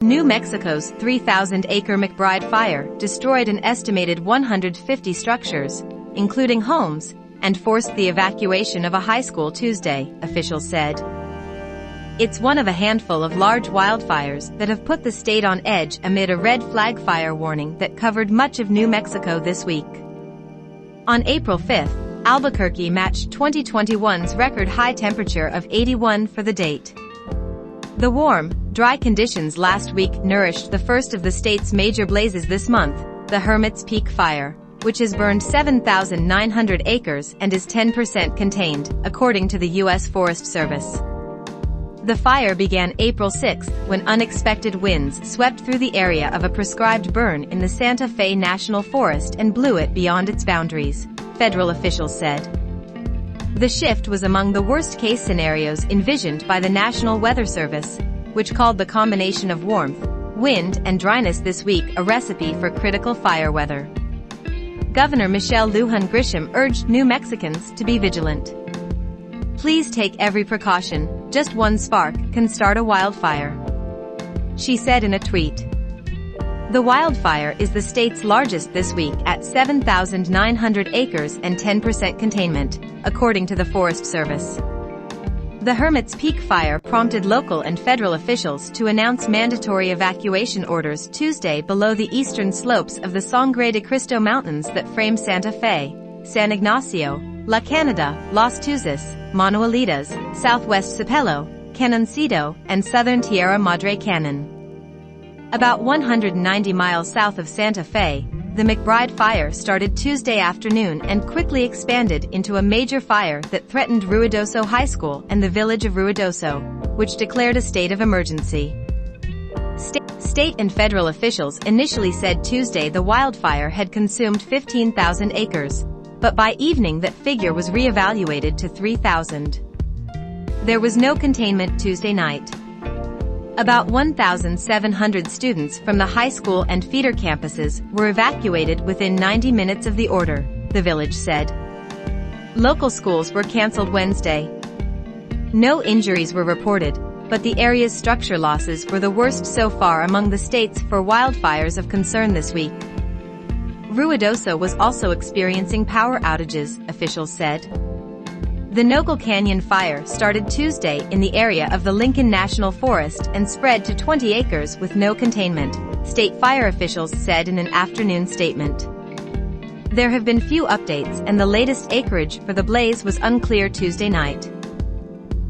New Mexico's 3,000-acre McBride Fire destroyed an estimated 150 structures, including homes, and forced the evacuation of a high school Tuesday, officials said. It's one of a handful of large wildfires that have put the state on edge amid a red flag fire warning that covered much of New Mexico this week. On April 5, Albuquerque matched 2021's record high temperature of 81 for the date. The warm, dry conditions last week nourished the first of the state's major blazes this month, the Hermit's Peak Fire, which has burned 7,900 acres and is 10% contained, according to the U.S. Forest Service. The fire began April 6 when unexpected winds swept through the area of a prescribed burn in the Santa Fe National Forest and blew it beyond its boundaries, federal officials said. The shift was among the worst-case scenarios envisioned by the National Weather Service, which called the combination of warmth, wind, and dryness this week a recipe for critical fire weather. Governor Michelle Lujan Grisham urged New Mexicans to be vigilant. Please take every precaution, just one spark can start a wildfire, she said in a tweet. The wildfire is the state's largest this week at 7,900 acres and 10% containment, according to the Forest Service. The Hermit's Peak Fire prompted local and federal officials to announce mandatory evacuation orders Tuesday below the eastern slopes of the Sangre de Cristo Mountains that frame Santa Fe, San Ignacio, La Canada, Los Tuces, Manuelitas, Southwest Sapelo, Canoncito, and southern Tierra Madre Canyon. About 190 miles south of Santa Fe, the McBride Fire started Tuesday afternoon and quickly expanded into a major fire that threatened Ruidoso High School and the village of Ruidoso, which declared a state of emergency. State and federal officials initially said Tuesday the wildfire had consumed 15,000 acres, but by evening that figure was re-evaluated to 3,000. There was no containment Tuesday night. About 1,700 students from the high school and feeder campuses were evacuated within 90 minutes of the order, the village said. Local schools were canceled Wednesday. No injuries were reported, but the area's structure losses were the worst so far among the states for wildfires of concern this week. Ruidoso was also experiencing power outages, officials said. The Nogal Canyon Fire started Tuesday in the area of the Lincoln National Forest and spread to 20 acres with no containment, state fire officials said in an afternoon statement. There have been few updates and the latest acreage for the blaze was unclear Tuesday night.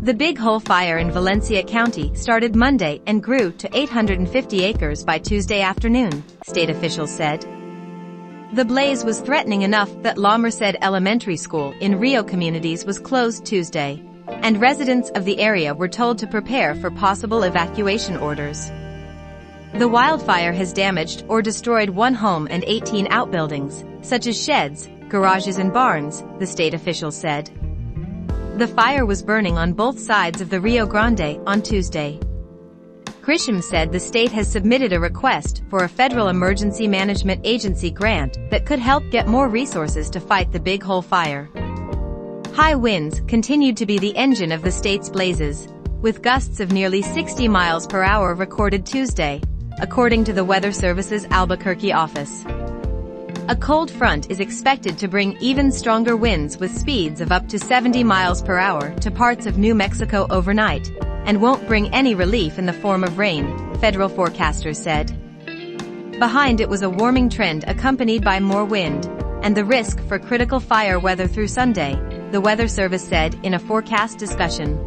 The Big Hole Fire in Valencia County started Monday and grew to 850 acres by Tuesday afternoon, state officials said. The blaze was threatening enough that La Merced Elementary School in Rio communities was closed Tuesday, and residents of the area were told to prepare for possible evacuation orders. The wildfire has damaged or destroyed one home and 18 outbuildings, such as sheds, garages and barns, the state officials said. The fire was burning on both sides of the Rio Grande on Tuesday. Grisham said the state has submitted a request for a federal emergency management agency grant that could help get more resources to fight the Big Hole Fire. High winds continued to be the engine of the state's blazes, with gusts of nearly 60 miles per hour recorded Tuesday, according to the Weather Service's Albuquerque office. A cold front is expected to bring even stronger winds with speeds of up to 70 miles per hour to parts of New Mexico overnight, and won't bring any relief in the form of rain, federal forecasters said. Behind it was a warming trend accompanied by more wind, and the risk for critical fire weather through Sunday, the Weather Service said in a forecast discussion.